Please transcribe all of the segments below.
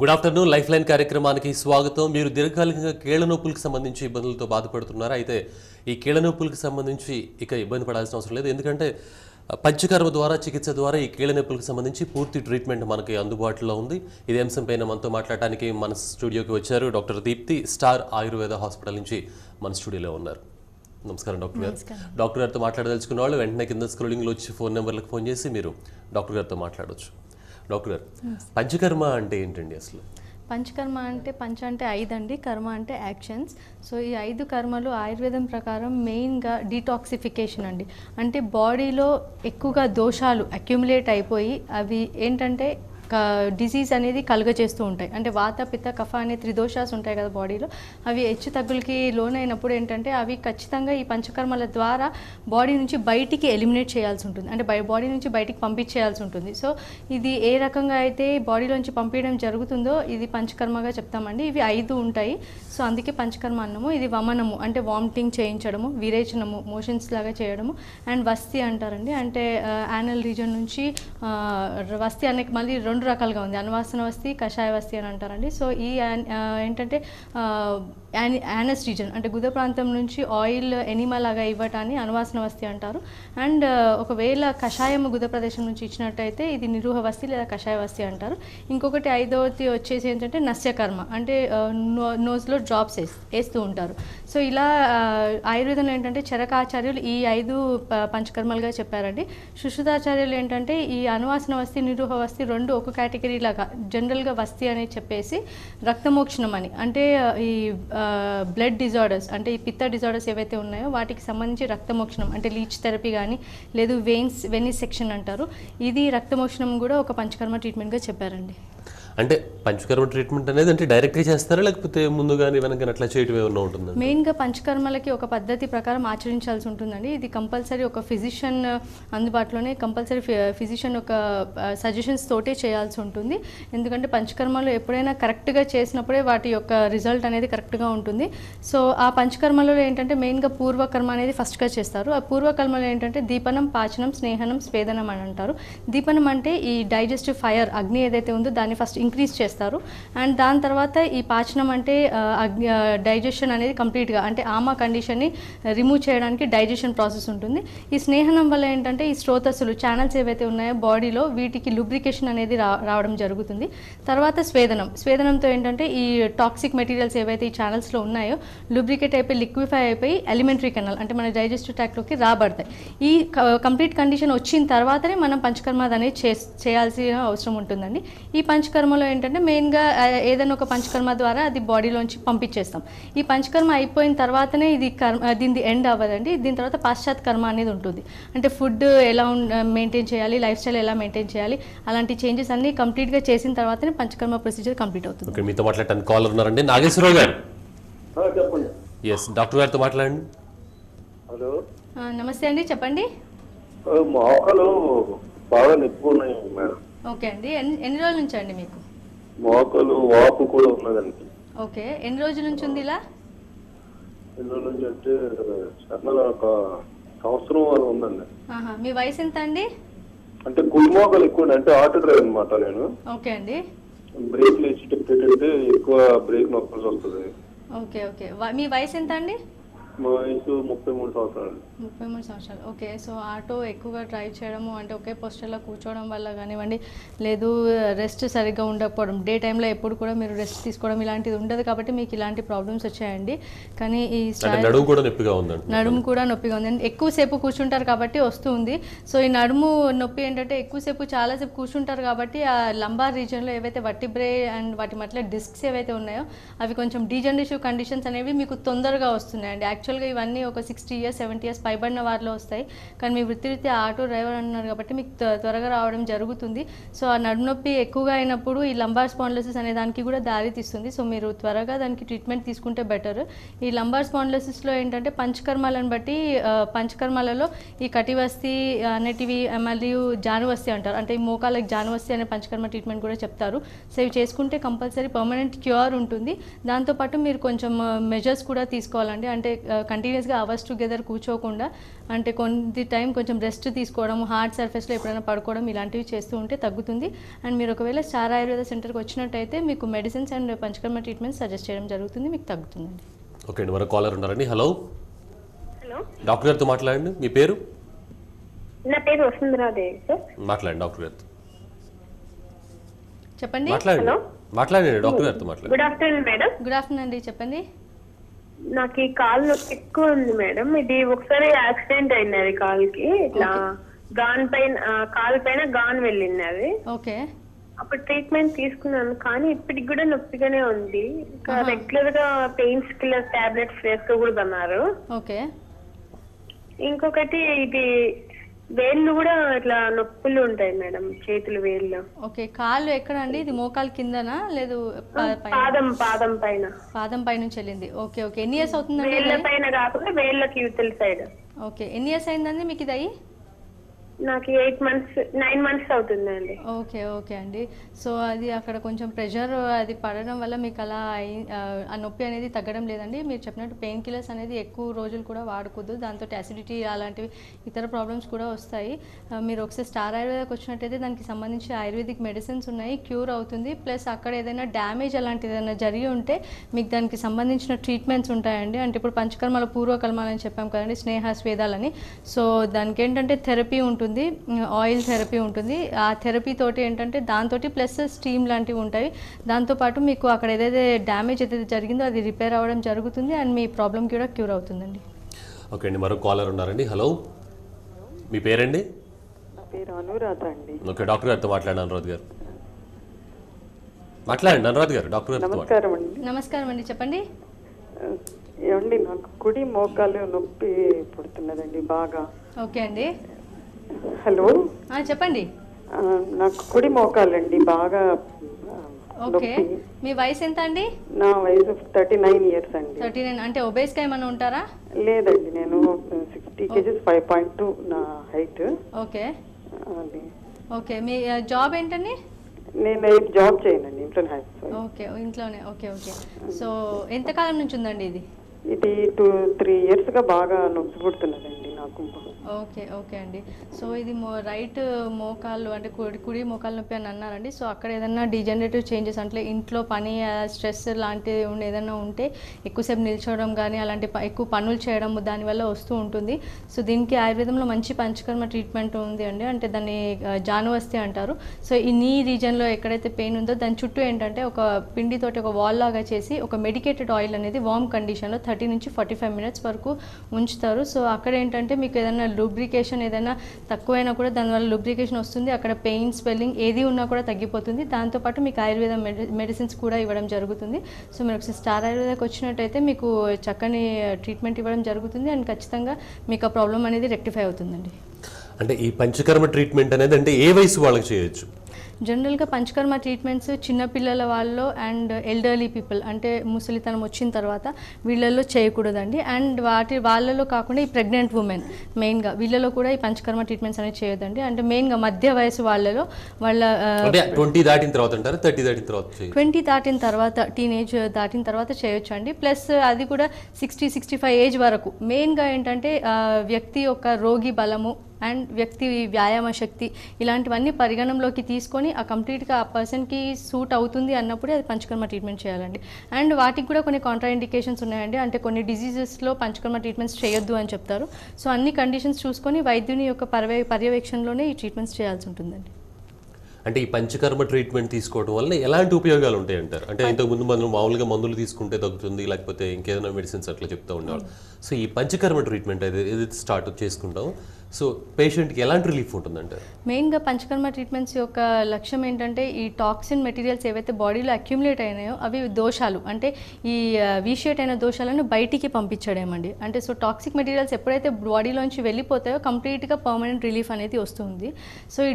Good afternoon. Life line కార్యక్రమానికి స్వాగతం. మీరు దీర్ఘకాలికంగా కీళ్ల నొప్పులకు సంబంధించి ఇబ్బందులతో బాధపడుతున్నారు. అయితే ఈ కీళ్ల నొప్పులకు సంబంధించి ఇక ఇబ్బంది పడాల్సిన అవసరం లేదు. ఎందుకంటే పంచకర్మ ద్వారా చికిత్స ద్వారా ఈ కీళ్ల నొప్పులకు సంబంధించి పూర్తి ట్రీట్మెంట్ మనకి అందుబాటులో ఉంది. ఇదే అంశంపైన మనతో మాట్లాడటానికి మన స్టూడియోకి వచ్చారు doctor Deepti, star Ayurveda hospital నుంచి మన స్టూడియోలో ఉన్నారు. నమస్కారం డాక్టర్ గారు. డాక్టర్ గారితో మాట్లాడదలుచుకున్న వాళ్ళు వెంటనే కింద స్క్రోలింగ్లో వచ్చి ఫోన్ నెంబర్లకు ఫోన్ చేసి మీరు డాక్టర్ గారితో మాట్లాడవచ్చు. డాక్టర్ గారు, పంచకర్మ అంటే ఏంటండి అసలు? పంచకర్మ అంటే పంచ అంటే 5 అండి, కర్మ అంటే యాక్షన్స్. సో ఈ 5 కర్మలు ఆయుర్వేదం ప్రకారం మెయిన్గా డీటాక్సిఫికేషన్ అండి. అంటే బాడీలో ఎక్కువగా దోషాలు అక్యుములేట్ అయిపోయి అవి ఏంటంటే డిసీజ్ అనేది కలుగజేస్తూ ఉంటాయి. అంటే వాత పిత్త కఫ అనే 3 దోషాలు ఉంటాయి కదా బాడీలో, అవి హెచ్చు తగ్గులకి లోనైనప్పుడు ఏంటంటే అవి ఖచ్చితంగా ఈ పంచకర్మల ద్వారా బాడీ నుంచి బయటికి ఎలిమినేట్ చేయాల్సి ఉంటుంది. అంటే బాడీ నుంచి బయటికి పంపించేయాల్సి ఉంటుంది. సో ఇది ఏ రకంగా అయితే బాడీలోంచి పంపించడం జరుగుతుందో ఇది పంచకర్మగా చెప్తామండి. ఇవి 5 ఉంటాయి. సో అందుకే పంచకర్మ అన్నము. ఇది వమనము అంటే వామిటింగ్ చేయించడము, విరేచనము మోషన్స్ లాగా చేయడము, అండ్ వస్తి అంటారండి. అంటే యానల్ రీజన్ నుంచి వస్తి అనే మళ్ళీ 2 రకాలుగా ఉంది. అనువాసన వస్తి, కషాయ వస్తి అని అంటారండి. సో ఈ ఏంటంటే యానస్ రీజన్ అంటే గుద ప్రాంతం నుంచి ఆయిల్ ఎనిమా లాగా ఇవ్వటాన్ని అనువాసన వస్తి అంటారు. అండ్ ఒకవేళ కషాయం గుద ప్రదేశం నుంచి ఇచ్చినట్టయితే ఇది నిరూహ వస్తి లేదా కషాయ వస్తి అంటారు. ఇంకొకటి 5వది వచ్చేసి ఏంటంటే నస్యకర్మ అంటే నోస్లో డ్రాప్స్ వేస్తూ ఉంటారు. సో ఇలా ఆయుర్వేదంలో ఏంటంటే చరకాచార్యులు ఈ 5 పంచకర్మలుగా చెప్పారండి. సుశ్రుతాచార్యులు ఏంటంటే ఈ అనువాసన వస్తి, నిరూహ వస్తి 2 ఒక కేటగిరీ లాగా జనరల్గా వస్తి అని చెప్పేసి రక్తమోక్షణం అని అంటే ఈ బ్లడ్ డిజార్డర్స్ అంటే ఈ పిత్త డిజార్డర్స్ ఏవైతే ఉన్నాయో వాటికి సంబంధించి రక్తమోక్షణం అంటే లీచ్ థెరపీ కానీ లేదు వెనిస్ సెక్షన్ అంటారు. ఇది రక్తమోక్షణం కూడా ఒక పంచకర్మ ట్రీట్మెంట్గా చెప్పారండి. అంటే పంచకర్మ ట్రీట్మెంట్ అనేది అంటే డైరెక్ట్గా చేస్తారా లేకపోతే ముందు కానీ వెనక అట్లా చేయటం ఏమన్నా ఉంటుందా? మెయిన్గా పంచకర్మలకి ఒక పద్ధతి ప్రకారం ఆచరించాల్సి ఉంటుందండి. ఇది కంపల్సరీ ఒక ఫిజిషియన్ అందుబాటులోనే కంపల్సరీ ఫిజిషియన్ ఒక సజెషన్స్ తోటే చేయాల్సి ఉంటుంది. ఎందుకంటే పంచకర్మలు ఎప్పుడైనా కరెక్ట్గా చేసినప్పుడే వాటి యొక్క రిజల్ట్ అనేది కరెక్ట్గా ఉంటుంది. సో ఆ పంచకర్మలో ఏంటంటే మెయిన్గా పూర్వకర్మ అనేది ఫస్ట్గా చేస్తారు. ఆ పూర్వకర్మలో ఏంటంటే దీపనం, పాచనం, స్నేహనం, స్వేదనం అని అంటారు. దీపనం అంటే ఈ డైజెస్టివ్ ఫైర్ అగ్ని ఏదైతే ఉందో దాన్ని ఫస్ట్ ఇంక్రీజ్ చేస్తారు. అండ్ దాని తర్వాత ఈ పాచనం అంటే డైజెషన్ అనేది కంప్లీట్గా అంటే ఆమా కండిషన్ని రిమూవ్ చేయడానికి డైజెషన్ ప్రాసెస్ ఉంటుంది. ఈ స్నేహనం వల్ల ఏంటంటే ఈ స్రోతస్సులు ఛానల్స్ ఏవైతే ఉన్నాయో బాడీలో వీటికి లూబ్రికేషన్ అనేది రావడం జరుగుతుంది. తర్వాత స్వేదనంతో ఏంటంటే ఈ టాక్సిక్ మెటీరియల్స్ ఏవైతే ఈ ఛానల్స్లో ఉన్నాయో లూబ్రికేట్ అయిపోయి లిక్విఫై అయిపోయి ఎలిమెంటరీ కెనాల్ అంటే మన డైజెస్టివ్ ట్రాక్ట్లోకి రాబడతాయి. ఈ కంప్లీట్ కండిషన్ వచ్చిన తర్వాతనే మనం పంచకర్మ అనేది చేయాల్సిన అవసరం ఉంటుందండి. ఈ పంచకర్మలో ఏంటంటే మెయిన్గా ఏదైనా ఒక పంచకర్మ ద్వారా అది బాడీలోంచి పంపించేస్తాం. ఈ పంచకర్మ అయిపోయిన తర్వాతనే ఇది దీని ఎండ్ అవ్వదండి. దీని తర్వాత పాశ్చాత్ కర్మ అనేది ఉంటుంది. అంటే ఫుడ్ ఎలా మెయింటైన్ చేయాలి, లైఫ్ స్టైల్ ఎలా మెయింటైన్ చేయాలి, అలాంటి చేంజెస్ అన్ని కంప్లీట్గా చేసిన తర్వాతనే పంచకర్మ ప్రొసీజర్ కంప్లీట్ అవుతుంది. మీతో మాట్లాడటానికి కాలర్ ఉన్నారండి. నాగేశ్వరరావు గారు. చెప్పండి. ఎస్, డాక్టర్ గారితో మాట్లాడండి. హలో, నమస్తే అండి, చెప్పండి. మోకాలు బాగా నొప్పి ఉన్నాయి మేడం. ఓకే అండి, ఎన్ని రోజుల నుంచి అండి మీకు మోకాలు వాపు కూడా ఉన్నదండి? ఓకే, ఎన్ని రోజుల నుంచి ఉంది ఇలా? ఎన్ని రోజుల నుంచి అంటే ఒక సంవత్సరం వరకు ఉందండి. మీ వయసు ఎంత అండి? అంటే కుడి మోకాలు ఎక్కువ అంటే ఆటో డ్రైవర్ అనమాట నేను. ఓకే అండి. బ్రేక్ లేచేటప్పుడు ఎక్కువ బ్రేక్ నొప్పి వస్తుంది. ఓకే ఓకే, మీ వయసు ఎంత అండి? మా వయసు 33 సంవత్సరాలు. 33 సంవత్సరాలు. ఓకే, సో ఆటో ఎక్కువగా డ్రైవ్ చేయడము అంటే ఒకే పోస్టర్లో కూర్చోవడం వల్ల కానివ్వండి, లేదు రెస్ట్ సరిగ్గా ఉండకపోవడం, డే టైంలో ఎప్పుడు కూడా మీరు రెస్ట్ తీసుకోవడం ఇలాంటిది ఉండదు కాబట్టి మీకు ఇలాంటి ప్రాబ్లమ్స్ వచ్చాయండి. కానీ ఈ నడుము కూడా నొప్పిగా ఉందండి. నడుము కూడా నొప్పిగా ఉందండి. ఎక్కువసేపు కూర్చుంటారు కాబట్టి వస్తుంది. సో ఈ నడుము నొప్పి ఏంటంటే ఎక్కువసేపు చాలాసేపు కూర్చుంటారు కాబట్టి ఆ లంబార్ రీజన్లో ఏవైతే వర్టిబ్రే అండ్ వాటి మధ్య డిస్క్స్ ఏవైతే ఉన్నాయో అవి కొంచెం డీజనరేటివ్ కండిషన్స్ అనేవి మీకు తొందరగా వస్తున్నాయండి. యాక్చువల్గా ఇవన్నీ ఒక 60 years 70 years పైబడిన వారిలో వస్తాయి. కానీ మీ వృత్తిరీత్యా ఆటో డ్రైవర్ అన్నారు కాబట్టి మీకు త్వరగా రావడం జరుగుతుంది. సో ఆ నడుము నొప్పి ఎక్కువగా అయినప్పుడు ఈ లంబార్ స్పాండిలోసిస్ అనే దానికి కూడా దారి తీస్తుంది. సో మీరు త్వరగా దానికి ట్రీట్మెంట్ తీసుకుంటే బెటర్. ఈ లంబార్ స్పాండిలోసిస్లో ఏంటంటే పంచకర్మలను బట్టి పంచకర్మలలో ఈ కటివస్తి అనేటివి మరియు జానువస్తి అంటారు. అంటే ఈ మోకాళ్ళకి జానువస్తి అనే పంచకర్మ ట్రీట్మెంట్ కూడా చెప్తారు. సో ఇవి చేసుకుంటే కంపల్సరీ పర్మనెంట్ క్యూర్ ఉంటుంది. దాంతోపాటు మీరు కొంచెం మెజర్స్ కూడా తీసుకోవాలండి. అంటే కంటిన్యూస్గా అవర్స్ టుగెదర్ కూర్చోకుండా అంటే కొన్ని టైం కొంచెం రెస్ట్ తీసుకోవడం, హార్డ్ సర్ఫేస్లో ఎప్పుడైనా పడుకోవడం ఇలాంటివి చేస్తూ ఉంటే తగ్గుతుంది. అండ్ మీరు ఒకవేళ స్టార్ ఆయుర్వేద సెంటర్కి వచ్చినట్టయితే మీకు medicines and panchakarma treatment suggest చేయడం జరుగుతుంది, మీకు తగ్గుతుందండి. ఓకే అండి, మరో కాలర్ ఉన్నారండి. హలో, హలో, డాక్టర్ గారితో మాట్లాడండి. మీ పేరు? నా పేరు వసుంధరాదేవి సార్. మాట్లాడండి డాక్టర్ గారితో. చెప్పండి. మాట్లాడండి డాక్టర్ గారితో మాట్లాడండి. Good afternoon madam. Good afternoon అండి, చెప్పండి. నాకు ఈ కాలు నొప్పి ఎక్కువ ఉంది మేడం. ఇది ఒకసారి యాక్సిడెంట్ అయింది కాలుకి, ఇట్లా గాన్ పైన కాలు పైన గాన్ వెళ్ళింది అది. ఓకే. అప్పుడు ట్రీట్మెంట్ తీసుకున్నాను, కానీ ఇప్పటికి కూడా నొప్పిగానే ఉంది. ఇంకా రెగ్యులర్ గా పెయిన్స్ కిల్లర్ టాబ్లెట్స్ వేసుకోకూడదన్నారు. ఓకే. ఇంకొకటి ఇది వేళ్ళు కూడా ఇట్లా నొప్పులు ఉంటాయి మేడం, చేతులు వేళ్ళు. ఓకే, కాళ్ళు ఎక్కడ అండి? ఇది మోకాలు కిందనా లేదు పాదం పైన. పాదం పై నుంచి వెళ్ళింది. Okay okay. ఎన్ని ఇయర్స్ అవుతుందండి? వేళ్ళ పైన కాకుండా వేళ్ళకి యువతల సైడ్. ఓకే, ఎన్ని ఇయర్స్ అయిందండి మీకు ఇది అయ్యి? నాకు 9 months అవుతుందండి. ఓకే ఓకే అండి. సో అది అక్కడ కొంచెం ప్రెషర్ అది పడడం వల్ల మీకు అలా ఆ నొప్పి అనేది తగ్గడం లేదండి. మీరు చెప్పినట్టు పెయిన్ కిల్లర్స్ అనేది ఎక్కువ రోజులు కూడా వాడకూడదు, దాంతో అసిడిటీ అలాంటివి ఇతర ప్రాబ్లమ్స్ కూడా వస్తాయి. మీరు ఒకసారి స్టార్ ఆయుర్వేదకు వచ్చినట్టయితే దానికి సంబంధించి ఆయుర్వేదిక్ మెడిసిన్స్ ఉన్నాయి, క్యూర్ అవుతుంది. ప్లస్ అక్కడ ఏదైనా డ్యామేజ్ అలాంటిది ఏదైనా జరిగి ఉంటే మీకు దానికి సంబంధించిన ట్రీట్మెంట్స్ ఉంటాయండి. అంటే ఇప్పుడు పంచకర్మల పూర్వకర్మలు అని చెప్పాం కదండి, స్నేహ స్వేదాలని. సో దానికి ఏంటంటే థెరపీ ఉంటుంది, ఆయిల్ థెరపీ ఉంటుంది. ఆ థెరపీ తోటి ఏంటంటే దాంతో ప్లస్ స్టీమ్ లాంటివి ఉంటాయి. దాంతోపాటు మీకు అక్కడ ఏదైతే డ్యామేజ్ ఏదైతే జరిగిందో అది రిపేర్ అవ్వడం జరుగుతుంది అండ్ మీ ప్రాబ్లం కూడా క్యూర్ అవుతుందండి. ఓకే అండి, మరో కాలర్ ఉన్నారండి. హలో, మీ పేరండి? నా పేరు అనురాధ అండి. ఓకే, డాక్టర్ గారితో మాట్లాడండి. అనురాధ్ గారు మాట్లాడండి. అనురాధ్ గారు డాక్టర్ గారితో నమస్కారం అండి. నమస్కారం అండి, చెప్పండి. ఏమండి, నాకు కుడి మోకాలు నొప్పి పుడుతున్నదండి బాగా. ఓకే అండి. హలో, చెప్పండి. నాకు కుడి మోకాలండి బాగా ఓకే. మీ వయసు ఎంత అండి? నా వయసు 39 years అండి. 39 అంటే ఒబేస్గా ఏమైనా ఉంటారా? లేదండి, నేను 60 kgs 5.2 నా హైట్. ఓకే అది. ఓకే, మీ జాబ్ ఏంటండి? నేను జాబ్ చేయనండి, ఇంట్లోనే హౌస్ వైఫ్. ఓకే, ఇంట్లోనే. Okay okay. సో ఎంతకాలం నుంచి ఉందండి ఇది? ఇది 2-3 yearsగా బాగా నొప్పి పుడుతున్నదండి నాకు. ఓకే ఓకే అండి. సో ఇది రైట్ మోకాళ్ళు అంటే కుడి మోకాలు నొప్పి అని అన్నారండి. సో అక్కడ ఏదైనా డిజనరేటివ్ చేంజెస్ అంటే ఇంట్లో పని స్ట్రెస్ లాంటివి ఏదైనా ఉంటే ఎక్కువసేపు నిల్చోవడం కానీ అలాంటి ఎక్కువ పనులు చేయడం దానివల్ల వస్తూ ఉంటుంది. సో దీనికి ఆయుర్వేదంలో మంచి పంచకర్మ ట్రీట్మెంట్ ఉంది అండి. అంటే దాన్ని జానువస్తి అంటారు. సో ఈ నీ రీజన్లో ఎక్కడైతే పెయిన్ ఉందో దాని చుట్టూ ఏంటంటే ఒక పిండితోటి ఒక వాల్ లాగా చేసి ఒక మెడికేటెడ్ ఆయిల్ అనేది వార్మ్ కండిషన్లో 30 నుంచి 45 minutes వరకు ఉంచుతారు. సో అక్కడ ఏంటంటే మీకు ఏదైనా లూబ్రికేషన్ ఏదైనా తక్కువైనా కూడా దానివల్ల లూబ్రికేషన్ వస్తుంది, అక్కడ పెయిన్ స్వెల్లింగ్ ఏది ఉన్నా కూడా తగ్గిపోతుంది. దాంతోపాటు మీకు ఆయుర్వేద మెడిసిన్స్ కూడా ఇవ్వడం జరుగుతుంది. సో మీరు ఒకసారి స్టార్ ఆయుర్వేదకు వచ్చినట్టయితే మీకు చక్కని ట్రీట్మెంట్ ఇవ్వడం జరుగుతుంది అండ్ ఖచ్చితంగా మీకు ఆ ప్రాబ్లం అనేది రెక్టిఫై అవుతుందండి. అంటే ఈ పంచకర్మ ట్రీట్మెంట్ అనేది అంటే ఏ వయసు వాళ్ళకి చేయొచ్చు? జనరల్గా పంచకర్మ ట్రీట్మెంట్స్ చిన్నపిల్లల వాళ్ళు అండ్ ఎల్డర్లీ పీపుల్ అంటే ముసలితనం వచ్చిన తర్వాత వీళ్ళల్లో చేయకూడదండి. అండ్ వాళ్ళలో కాకుండా ఈ ప్రెగ్నెంట్ ఉమెన్ మెయిన్గా వీళ్ళలో కూడా ఈ పంచకర్మ ట్రీట్మెంట్స్ అనేది చేయొద్దండి. అంటే మెయిన్గా మధ్య వయసు వాళ్ళలో 20 దాటిన తర్వాత అంటారు, 30 దాటిన తర్వాత 20 దాటిన తర్వాత టీనేజ్ దాటిన తర్వాత చేయొచ్చు అండి. ప్లస్ అది కూడా 60-65 ఏజ్ వరకు. మెయిన్గా ఏంటంటే వ్యక్తి యొక్క రోగి బలము అండ్ వ్యక్తి వ్యాయామ శక్తి ఇలాంటివన్నీ పరిగణంలోకి తీసుకొని ఆ కంప్లీట్గా ఆ పర్సన్కి సూట్ అవుతుంది అన్నప్పుడే అది పంచకర్మ ట్రీట్మెంట్ చేయాలండి. అండ్ వాటికి కూడా కొన్ని కాంట్రా ఇండికేషన్స్ ఉన్నాయండి. అంటే కొన్ని డిసీజెస్లో పంచకర్మ ట్రీట్మెంట్స్ చేయొద్దు అని చెప్తారు. సో అన్ని కండిషన్స్ చూసుకొని వైద్యుని యొక్క పర్యవేక్షణలోనే ఈ ట్రీట్మెంట్స్ చేయాల్సి ఉంటుందండి. అంటే ఈ పంచకర్మ ట్రీట్మెంట్ తీసుకోవడం వల్ల ఎలాంటి ఉపయోగాలు ఉంటాయి అంటారు? అంటే ఇంతకుముందు మనం మామూలుగా మందులు తీసుకుంటే తగ్గుతుంది, లేకపోతే ఇంకేదైనా మెడిసిన్స్ అట్లా చెప్తూ ఉండేవాళ్ళు. సో ఈ పంచకర్మ ట్రీట్మెంట్ ఏదైతే స్టార్ట్ చేసుకుంటాం, సో పేషెంట్కి ఎలాంటి రిలీఫ్ ఉంటుందంటారు? మెయిన్గా పంచకర్మ ట్రీట్మెంట్స్ యొక్క లక్ష్యం ఏంటంటే ఈ టాక్సిన్ మెటీరియల్స్ ఏవైతే బాడీలో అక్యుములేట్ అయినాయో అవి దోషాలు అంటే ఈ వీషియేట్ అయిన దోషాలను బయటికి పంపించడేమండి. అంటే సో టాక్సిక్ మెటీరియల్స్ ఎప్పుడైతే బాడీలోంచి వెళ్ళిపోతాయో కంప్లీట్గా పర్మనెంట్ రిలీఫ్ అనేది వస్తుంది. సో ఈ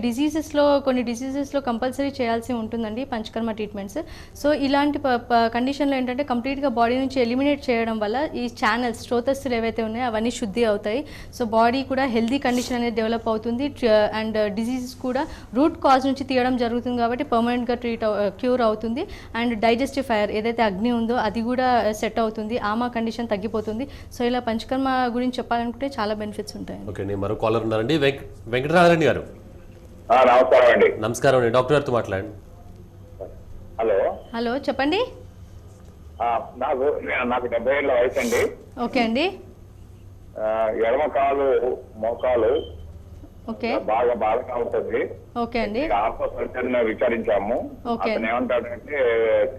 కొన్ని డిసీజెస్లో కంపల్సరీ చేయాల్సి ఉంటుందండి పంచకర్మ ట్రీట్మెంట్స్. సో ఇలాంటి కండిషన్లో ఏంటంటే కంప్లీట్గా బాడీ నుంచి ఎలిమినేట్ చేయడం వల్ల ఈ ఛానల్స్ స్రోతస్సులు ఏవైతే ఉన్నాయో అవన్నీ శుద్ధి అవుతాయి. సో బాడీ కూడా హెల్దీ కండిషన్ అనేది డెవలప్ అవుతుంది అండ్ డిసీజెస్ కూడా రూట్ కాజ్ నుంచి తీయడం జరుగుతుంది కాబట్టి పర్మనెంట్గా క్యూర్ అవుతుంది అండ్ డైజెస్టివ్ ఫైర్ ఏదైతే అగ్ని ఉందో అది కూడా సెట్ అవుతుంది, ఆమా కండిషన్ తగ్గిపోతుంది. సో ఇలా పంచకర్మ గురించి చెప్పాలనుకుంటే చాలా బెనిఫిట్స్ ఉంటాయి. ఓకే అండి, మరో కాలర్ ఉన్నారండి. వెంకటరామరెడ్డి గారు. నమస్కారం అండి. నమస్కారం అండి, డాక్టర్ గారితో మాట్లాడండి. హలో చెప్పండి. నాకు 70 ఏళ్ళ వయసు అండి. ఓకే అండి. ఎడమ కాలు మోకాలు ఓకే బాగా ఉంటుంది. ఓకే అండి. ఆర్థో సర్జన్ విచారించాము. అతను ఏమంటాడంటే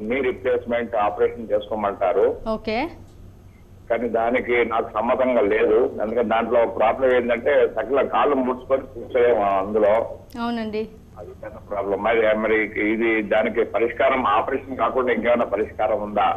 నీ రిప్లేస్మెంట్ ఆపరేషన్ చేసుకోమంటారు. ఓకే. కానీ దానికి నాకు సమ్మతంగా లేదు. ఎందుకంటే దాంట్లో ప్రాబ్లం ఏంటంటే సకల కాళ్ళు ముడుచుకొని కూర్చోలేము అందులో. అవునండి. అది పెద్ద ప్రాబ్లం. మరి ఇది దానికి పరిష్కారం ఆపరేషన్ కాకుండా ఇంకేమైనా పరిష్కారం ఉందా?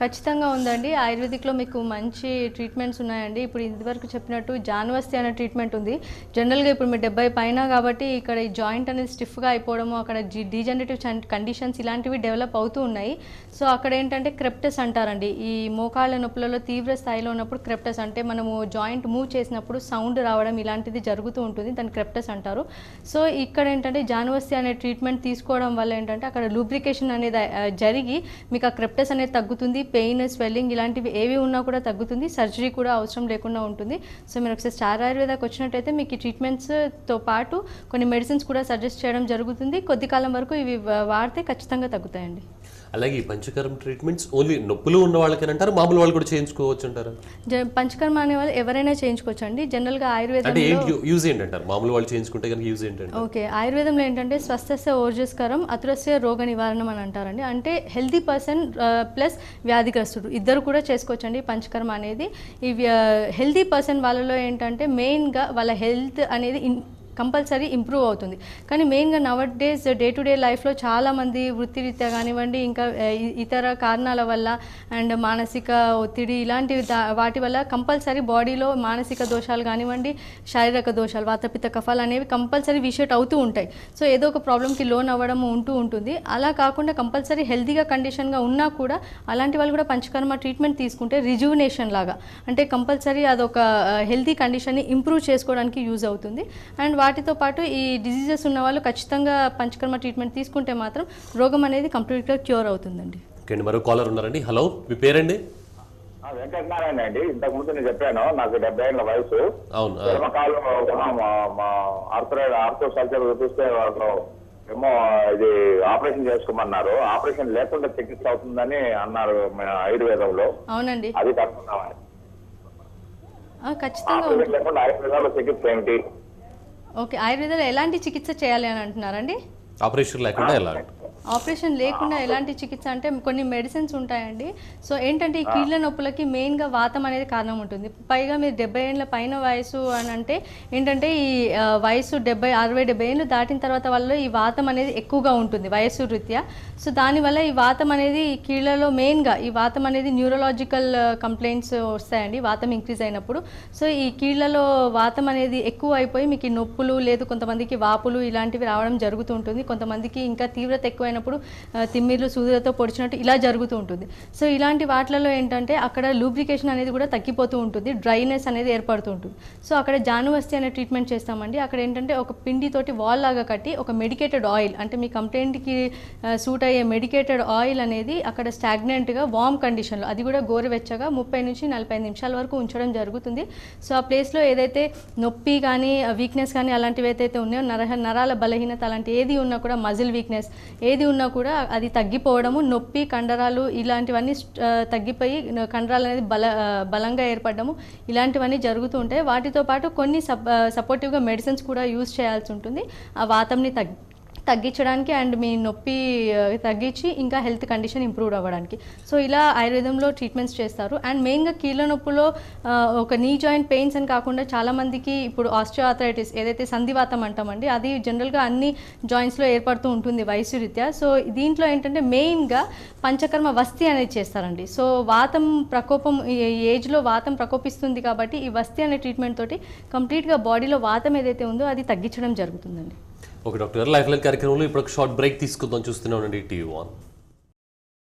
ఖచ్చితంగా ఉందండి. ఆయుర్వేదిక్లో మీకు మంచి ట్రీట్మెంట్స్ ఉన్నాయండి. ఇప్పుడు ఇదివరకు చెప్పినట్టు జాన్వస్తి అనే ట్రీట్మెంట్ ఉంది. జనరల్గా ఇప్పుడు మీరు 70 పైన కాబట్టి ఇక్కడ ఈ జాయింట్ అనేది స్టిఫ్గా అయిపోవడము, అక్కడ డీజనరేటివ్ కండిషన్స్ ఇలాంటివి డెవలప్ అవుతూ ఉన్నాయి. సో అక్కడ ఏంటంటే క్రెప్టస్ అంటారండి. ఈ మోకాళ్ళ నొప్పులలో తీవ్ర స్థాయిలో ఉన్నప్పుడు క్రెప్టస్ అంటే మనము జాయింట్ మూవ్ చేసినప్పుడు సౌండ్ రావడం ఇలాంటిది జరుగుతూ ఉంటుంది, దాన్ని క్రెప్టస్ అంటారు. సో ఇక్కడ ఏంటంటే జాన్వస్తి అనే ట్రీట్మెంట్ తీసుకోవడం వల్ల ఏంటంటే అక్కడ లూబ్రికేషన్ అనేది జరిగి మీకు ఆ క్రెప్టస్ అనేది తగ్గుతుంది, పెయిన్ స్వెల్లింగ్ ఇలాంటివి ఏవి ఉన్నా కూడా తగ్గుతుంది, సర్జరీ కూడా అవసరం లేకుండా ఉంటుంది. సో మీరు ఒకసారి స్టార్ ఆయుర్వేదాకి వచ్చినట్టయితే మీకు ఈ ట్రీట్మెంట్స్తో పాటు కొన్ని మెడిసిన్స్ కూడా సజెస్ట్ చేయడం జరుగుతుంది. కొద్ది కాలం వరకు ఇవి వాడితే ఖచ్చితంగా తగ్గుతాయండి. అలాగే ఈ పంచకర్మ ట్రీట్మెంట్స్ ఓన్లీ నొప్పులు ఉన్న వాళ్ళకని అంటారు, మామూలు వాళ్ళు కూడా చేయించుకోవచ్చు అంటారు? పంచకర్మ అనే వాళ్ళు ఎవరైనా చేయించుకోవచ్చు అండి. జనరల్గా అంటే యూజ్ ఏంటంటారు? మామూలు వాళ్ళు చేయించుకుంటే కనుక యూజ్ ఏంటంటే? ఓకే, ఆయుర్వేదంలో ఏంటంటే స్వస్థస్య ఓర్జస్కరం అతురస్య రోగ నివారణం అని అంటారండి. అంటే హెల్తీ పర్సన్ ప్లస్ వ్యాధిగ్రస్తుడు ఇద్దరు కూడా చేసుకోవచ్చు అండి పంచకర్మ అనేది. ఈ హెల్తీ పర్సన్ వాళ్ళలో ఏంటంటే మెయిన్గా వాళ్ళ హెల్త్ అనేది కంపల్సరీ ఇంప్రూవ్ అవుతుంది. కానీ మెయిన్గా నవట్ డేస్ డే టు డే లైఫ్లో చాలామంది వృత్తిరీత్యా కానివ్వండి, ఇంకా ఇతర కారణాల వల్ల అండ్ మానసిక ఒత్తిడి ఇలాంటివి వాటి వల్ల కంపల్సరీ బాడీలో మానసిక దోషాలు కానివ్వండి, శారీరక దోషాలు వాతపిత్త కఫాలు అనేవి కంపల్సరీ విషేట్ అవుతూ ఉంటాయి. సో ఏదో ఒక ప్రాబ్లంకి లోన్ అవ్వడం ఉంటూ ఉంటుంది. అలా కాకుండా కంపల్సరీ హెల్తీగా కండిషన్గా ఉన్నా కూడా అలాంటి వాళ్ళు కూడా పంచకర్మ ట్రీట్మెంట్ తీసుకుంటే రిజువినేషన్ లాగా అంటే కంపల్సరీ అదొక హెల్తీ కండిషన్ని ఇంప్రూవ్ చేసుకోవడానికి యూజ్ అవుతుంది. అండ్ వాటితో పాటు ఈ డిజీజెస్ ఉన్న వాళ్ళు ఖచ్చితంగా పంచకర్మ ట్రీట్మెంట్ తీసుకుంటే మాత్రం రోగం అనేది కంప్లీట్గా క్యూర్ అవుతుందండి. ఓకే అండి, మరో కాలర్ ఉన్నారండి. హలో, మీ పేరండి? వెంకటనారాయణ అండి. ఇంతకు ముందు నేను చెప్పాను నాకు 70 ఏళ్ళ వయసు. అవును. ఆర్థో సర్జన్ చూస్తే ఏమో ఇది ఆపరేషన్ చేసుకోమన్నారు. ఆపరేషన్ లేకుండా చికిత్స అవుతుందని అన్నారు ఆయుర్వేదంలో. అవునండి, అది కనుక్కున్నామని. ఖచ్చితంగా ఆపరేషన్ లేకుండా ఆయుర్వేదంలో చికిత్స ఏమిటి? ఓకే, ఆయుర్వేదంలో ఎలాంటి చికిత్స చేయాలి అని అంటున్నారండి? ఆపరేషన్ లేకుండా ఎలా? ఆపరేషన్ లేకుండా ఎలాంటి చికిత్స అంటే కొన్ని మెడిసిన్స్ ఉంటాయండి. సో ఏంటంటే ఈ కీళ్ళ నొప్పులకి మెయిన్గా వాతం అనేది కారణం ఉంటుంది. పైగా మీరు 70 ఏళ్ళ పైన వయసు అని అంటే ఏంటంటే ఈ వయసు 60-70 ఏళ్ళు దాటిన తర్వాత వాళ్ళు ఈ వాతం అనేది ఎక్కువగా ఉంటుంది వయసు రీత్యా. సో దానివల్ల ఈ వాతం అనేది ఈ కీళ్ళలో మెయిన్గా ఈ వాతం అనేది న్యూరలాజికల్ కంప్లైంట్స్ వస్తాయండి వాతం ఇంక్రీజ్ అయినప్పుడు. సో ఈ కీళ్ళలో వాతం అనేది ఎక్కువ అయిపోయి మీకు ఈ నొప్పులు లేదు, కొంతమందికి వాపులు ఇలాంటివి రావడం జరుగుతూ ఉంటుంది. కొంతమందికి ఇంకా తీవ్రత ఎక్కువ అయినప్పుడు తిమ్మిర్లు సూదులతో పొడిచినట్టు ఇలా జరుగుతూ ఉంటుంది. సో ఇలాంటి వాటిలలో ఏంటంటే అక్కడ లూబ్రికేషన్ అనేది కూడా తగ్గిపోతూ ఉంటుంది, డ్రైనెస్ అనేది ఏర్పడుతూ ఉంటుంది. సో అక్కడ జానువస్తి అనే ట్రీట్మెంట్ చేస్తామండి. అక్కడ ఏంటంటే ఒక పిండితోటి వాల్ లాగా కట్టి ఒక మెడికేటెడ్ ఆయిల్ అంటే మీ కంప్లైంట్కి సూట్ అయ్యే మెడికేటెడ్ ఆయిల్ అనేది అక్కడ స్టాగ్నెంట్గా వార్మ్ కండిషన్లో అది కూడా గోరువెచ్చగా 30 నుంచి 45 నిమిషాల వరకు ఉంచడం జరుగుతుంది. సో ఆ ప్లేస్లో ఏదైతే నొప్పి కానీ వీక్నెస్ కానీ అలాంటివి ఏదైతే ఉన్నాయో నరాల బలహీనత అలాంటి ఏది ఉన్నా కూడా మజిల్ వీక్నెస్ ఏది ఉన్నా కూడా అది తగ్గిపోవడము, నొప్పి కండరాలు ఇలాంటివన్నీ తగ్గిపోయి కండరాలు అనేది బలంగా ఏర్పడము ఇలాంటివన్నీ జరుగుతూ ఉంటాయి. వాటితో పాటు కొన్ని సపోర్టివ్గా మెడిసిన్స్ కూడా యూజ్ చేయాల్సి ఉంటుంది ఆ వాతంని తగ్గించడానికి అండ్ మీ నొప్పి తగ్గించి ఇంకా హెల్త్ కండిషన్ ఇంప్రూవ్ అవ్వడానికి. సో ఇలా ఆయుర్వేదంలో ట్రీట్మెంట్స్ చేస్తారు. అండ్ మెయిన్గా కీళ్ళ నొప్పులో ఒక నీ జాయింట్ పెయిన్స్ అని కాకుండా చాలామందికి ఇప్పుడు ఆస్టియోఆర్థరైటిస్ ఏదైతే సంధివాతం అంటామండి అది జనరల్గా అన్ని జాయింట్స్లో ఏర్పడుతూ ఉంటుంది వయసు రీత్యా. సో దీంట్లో ఏంటంటే మెయిన్గా పంచకర్మ వస్తి అనేది చేస్తారండి. సో వాతం ప్రకోపం ఈ ఏజ్లో వాతం ప్రకోపిస్తుంది కాబట్టి ఈ వస్తి అనే ట్రీట్మెంట్ తోటి కంప్లీట్గా బాడీలో వాతం ఏదైతే ఉందో అది తగ్గించడం జరుగుతుందండి. ఓకే డాక్టర్ గారు, లైఫ్ లైన్ కార్యక్రమంలో ఇప్పుడు ఒక షార్ట్ బ్రేక్ తీసుకుందాం. చూస్తూనే ఉండండి టీవీ1.